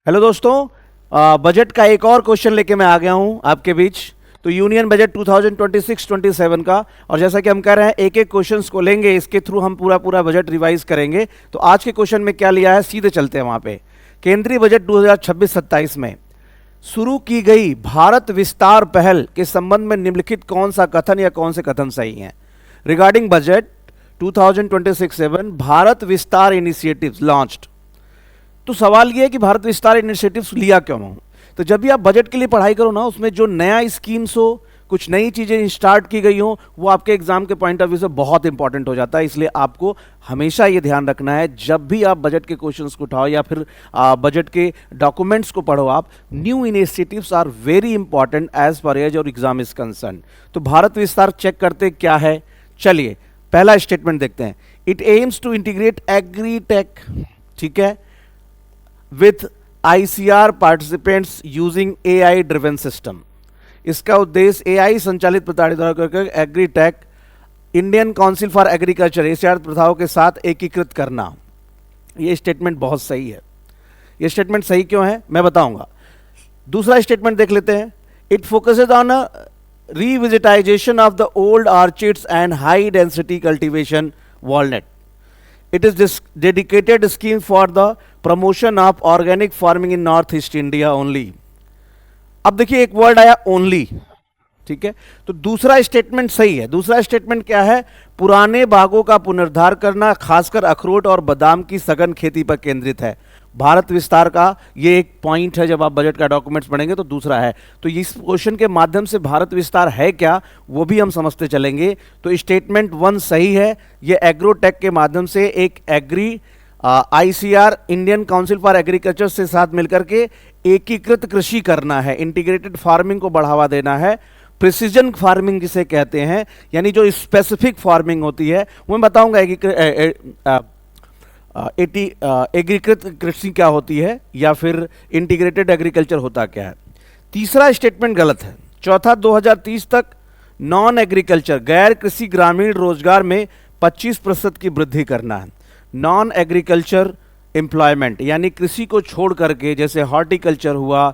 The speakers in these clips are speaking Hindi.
हेलो दोस्तों, बजट का एक और क्वेश्चन लेके मैं आ गया हूं आपके बीच। तो यूनियन बजट 2026-27 का, और जैसा कि हम कह रहे हैं एक एक क्वेश्चंस को लेंगे, इसके थ्रू हम पूरा पूरा बजट रिवाइज करेंगे। तो आज के क्वेश्चन में क्या लिया है, सीधे चलते हैं वहां पे। केंद्रीय बजट 2026-27 में शुरू की गई भारत विस्तार पहल के संबंध में निम्नलिखित कौन सा कथन या कौन से कथन सही हैं? रिगार्डिंग बजट 2026-7 भारत विस्तार इनिशिएटिव्स लॉन्च्ड। तो सवाल यह है कि भारत विस्तार इनिशिएटिव्स लिया क्यों हो? तो जब भी आप बजट के लिए पढ़ाई करो ना, उसमें जो नया स्कीम्स हो, कुछ नई चीजें स्टार्ट की गई हो, वो आपके एग्जाम के पॉइंट ऑफ व्यू से बहुत इंपॉर्टेंट हो जाता है। इसलिए आपको हमेशा ये ध्यान रखना है, जब भी आप बजट के क्वेश्चंस को उठाओ या फिर बजट के डॉक्यूमेंट्स को पढ़ो, आप new initiatives are very important as per as our exam is concern. तो भारत विस्तार चेक करते क्या है, चलिए पहला स्टेटमेंट देखते हैं। It aims to integrate agritech, ठीक है, with ICR participants using AI driven system। इसका उद्देश्य AI संचालित प्रताड़ित agritech Indian council for agriculture Asiad प्रथाओं के साथ एकीकृत करना। ये स्टेटमेंट बहुत सही है। ये स्टेटमेंट सही क्यों है मैं बताऊंगा। दूसरा स्टेटमेंट देख लेते हैं। It focuses on a revitalization of the old orchards and high density cultivation walnut. It is this dedicated scheme for the promotion of organic farming in North East India only। अब देखिए एक वर्ड आया ओनली, ठीक है। तो दूसरा स्टेटमेंट सही है। दूसरा स्टेटमेंट क्या है? पुराने बागों का पुनरुद्धार करना, खासकर अखरोट और बादाम की सघन खेती पर केंद्रित है। भारत विस्तार का ये एक पॉइंट है, जब आप बजट का डॉक्यूमेंट्स पढ़ेंगे तो दूसरा है। तो इस क्वेश्चन के माध्यम से भारत विस्तार है क्या, वो भी हम समझते चलेंगे। तो स्टेटमेंट 1 सही है। ये एग्रोटेक के माध्यम से एक agri ICR Indian council for agriculture से साथ मिलकर के एकीकृत कृषि करना है, इंटीग्रेटेड फार्मिंग को बढ़ावा देना है। प्रिसीजन फार्मिंग जिसे कहते हैं, यानी जो स्पेसिफिक फार्मिंग होती है, वो मैं बताऊंगा एकीकृत कृषि क्या होती है या फिर इंटीग्रेटेड एग्रीकल्चर होता क्या है। तीसरा स्टेटमेंट गलत है। चौथा, 2030 तक नॉन एग्रीकल्चर गैर कृषि ग्रामीण रोजगार में 25% की वृद्धि करना है। नॉन एग्रीकल्चर एम्प्लॉयमेंट यानी कृषि को छोड़ करके, जैसे हॉर्टिकल्चर हुआ,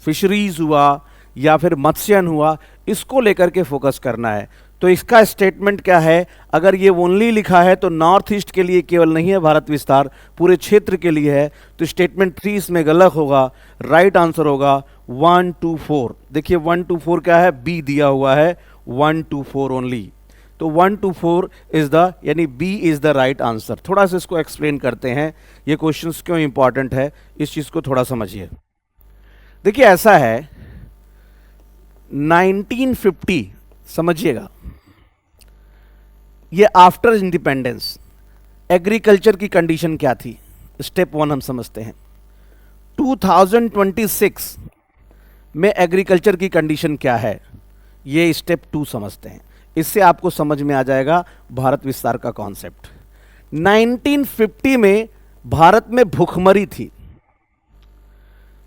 फिशरीज हुआ या फिर मत्स्यन हुआ, इसको लेकर के फोकस करना है। तो इसका स्टेटमेंट क्या है? अगर ये ओनली लिखा है तो नॉर्थ ईस्ट के लिए केवल नहीं है भारत विस्तार, पूरे क्षेत्र के लिए है। तो स्टेटमेंट 3 इसमें गलत होगा। राइट आंसर होगा 1 2 4। देखिए 1 2 4 क्या है? बी दिया हुआ है, 1 2 4 ओनली। तो 1 2 4 इज द, यानी B is the right answer. थोड़ा सा इसको एक्सप्लेन करते हैं, ये क्वेश्चन क्यों इंपॉर्टेंट है, इस चीज को थोड़ा समझिए। देखिए ऐसा है, 1950, समझिएगा, ये आफ्टर इंडिपेंडेंस एग्रीकल्चर की कंडीशन क्या थी? स्टेप 1 हम समझते हैं। 2026 में एग्रीकल्चर की कंडीशन क्या है, ये स्टेप 2 समझते हैं। इससे आपको समझ में आ जाएगा भारत विस्तार का कॉन्सेप्ट। 1950 में भारत में भूखमरी थी।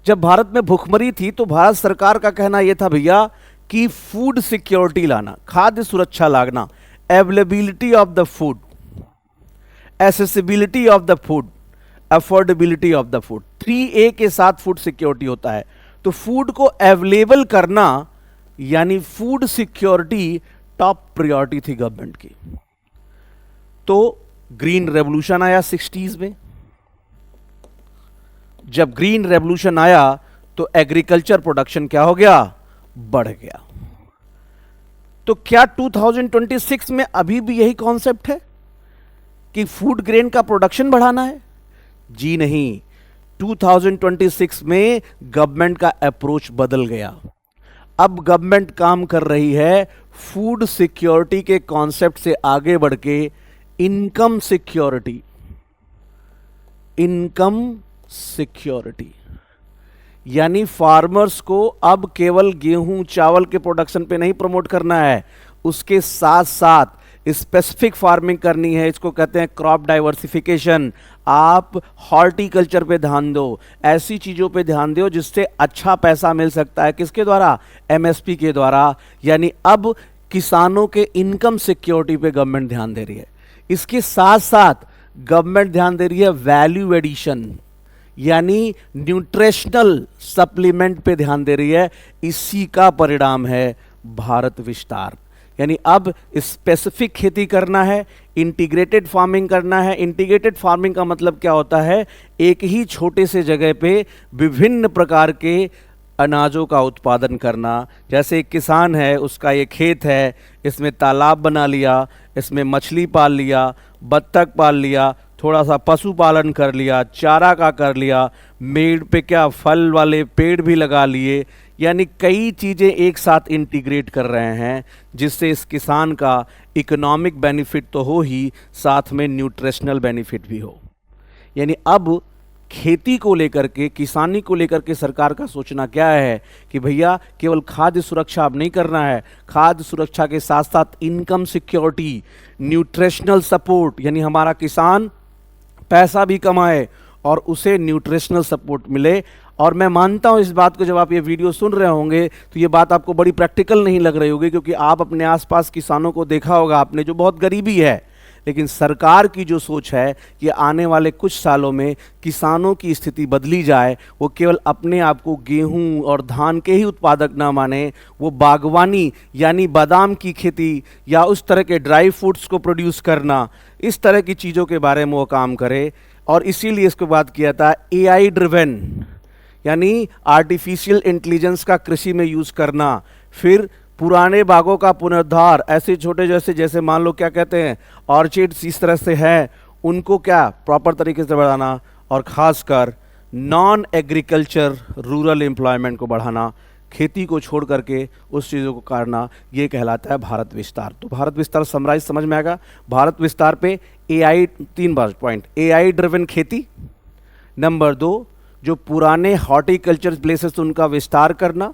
जब भारत में भूखमरी थी तो भारत सरकार का कहना यह था भैया कि फूड सिक्योरिटी लाना, खाद्य सुरक्षा लाना, availability of the food, accessibility of the food, affordability of the food. 3A के साथ फूड सिक्योरिटी होता है। तो फूड को अवेलेबल करना यानी फूड सिक्योरिटी टॉप प्रायोरिटी थी गवर्नमेंट की। तो ग्रीन रेवोल्यूशन आया 60s में। जब ग्रीन रेवोल्यूशन आया तो एग्रीकल्चर प्रोडक्शन क्या हो गया? बढ़ गया। तो क्या 2026 में अभी भी यही कॉन्सेप्ट है कि फूड ग्रेन का प्रोडक्शन बढ़ाना है? जी नहीं। 2026 में गवर्नमेंट का अप्रोच बदल गया। अब गवर्नमेंट काम कर रही है फूड सिक्योरिटी के कॉन्सेप्ट से आगे बढ़ के इनकम सिक्योरिटी, इनकम सिक्योरिटी, यानी फार्मर्स को अब केवल गेहूं चावल के प्रोडक्शन पे नहीं प्रमोट करना है, उसके साथ साथ स्पेसिफिक फार्मिंग करनी है। इसको कहते हैं क्रॉप डाइवर्सिफिकेशन। आप हॉर्टिकल्चर पे ध्यान दो, ऐसी चीजों पे ध्यान दो जिससे अच्छा पैसा मिल सकता है। किसके द्वारा? MSP के द्वारा। यानी अब किसानों के इनकम सिक्योरिटी पे गवर्नमेंट ध्यान दे रही है। इसके साथ साथ गवर्नमेंट ध्यान दे रही है वैल्यू एडिशन, यानी न्यूट्रिशनल सप्लीमेंट पे ध्यान दे रही है। इसी का परिणाम है भारत विस्तार। यानी अब स्पेसिफिक खेती करना है, इंटीग्रेटेड फार्मिंग करना है। इंटीग्रेटेड फार्मिंग का मतलब क्या होता है? एक ही छोटे से जगह पे विभिन्न प्रकार के अनाजों का उत्पादन करना। जैसे एक किसान है, उसका ये खेत है, इसमें तालाब बना लिया, इसमें मछली पाल लिया, बत्तख पाल लिया, थोड़ा सा पशुपालन कर लिया, चारा का कर लिया, मेड़ पे क्या फल वाले पेड़ भी लगा लिए। यानी कई चीज़ें एक साथ इंटीग्रेट कर रहे हैं, जिससे इस किसान का इकोनॉमिक बेनिफिट तो हो ही, साथ में न्यूट्रिशनल बेनिफिट भी हो। यानी अब खेती को लेकर के, किसानी को लेकर के सरकार का सोचना क्या है कि भैया केवल खाद्य सुरक्षा अब नहीं करना है, खाद्य सुरक्षा के साथ साथ इनकम सिक्योरिटी, न्यूट्रिशनल सपोर्ट, यानी हमारा किसान पैसा भी कमाए और उसे न्यूट्रिशनल सपोर्ट मिले। और मैं मानता हूं इस बात को, जब आप ये वीडियो सुन रहे होंगे तो ये बात आपको बड़ी प्रैक्टिकल नहीं लग रही होगी, क्योंकि आप अपने आसपास किसानों को देखा होगा आपने, जो बहुत गरीबी है। लेकिन सरकार की जो सोच है कि आने वाले कुछ सालों में किसानों की स्थिति बदली जाए, वो केवल अपने आप को गेहूं और धान के ही उत्पादक ना माने, वो बागवानी यानी बादाम की खेती या उस तरह के ड्राई फ्रूट्स को प्रोड्यूस करना, इस तरह की चीज़ों के बारे में वो काम करे। और इसीलिए इसको बात किया था AI ड्रिवन, यानी आर्टिफिशियल इंटेलिजेंस का कृषि में यूज़ करना। फिर पुराने बागों का पुनरुद्धार, ऐसे छोटे जैसे मान लो क्या कहते हैं ऑर्चिड्स इस तरह से हैं, उनको क्या प्रॉपर तरीके से बढ़ाना। और ख़ासकर नॉन एग्रीकल्चर रूरल एम्प्लॉयमेंट को बढ़ाना, खेती को छोड़ करके उस चीज़ों को करना, ये कहलाता है भारत विस्तार। तो भारत विस्तार समराइज समझ में आएगा। भारत विस्तार पे AI 3 पॉइंट, AI ड्रिवन खेती। नंबर 2, जो पुराने हॉर्टिकल्चर प्लेसेस उनका विस्तार करना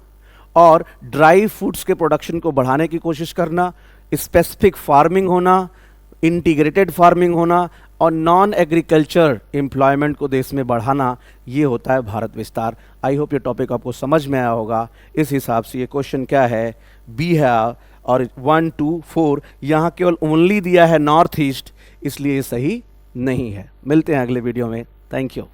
और ड्राई फ्रूट्स के प्रोडक्शन को बढ़ाने की कोशिश करना, स्पेसिफिक फार्मिंग होना, इंटीग्रेटेड फार्मिंग होना और नॉन एग्रीकल्चर एम्प्लॉयमेंट को देश में बढ़ाना, ये होता है भारत विस्तार। आई होप ये टॉपिक आपको समझ में आया होगा। इस हिसाब से ये क्वेश्चन क्या है, बी है। और 1, 2, 4 यहाँ केवल ओनली दिया है नॉर्थ ईस्ट, इसलिए ये सही नहीं है। मिलते हैं अगले वीडियो में। Thank you.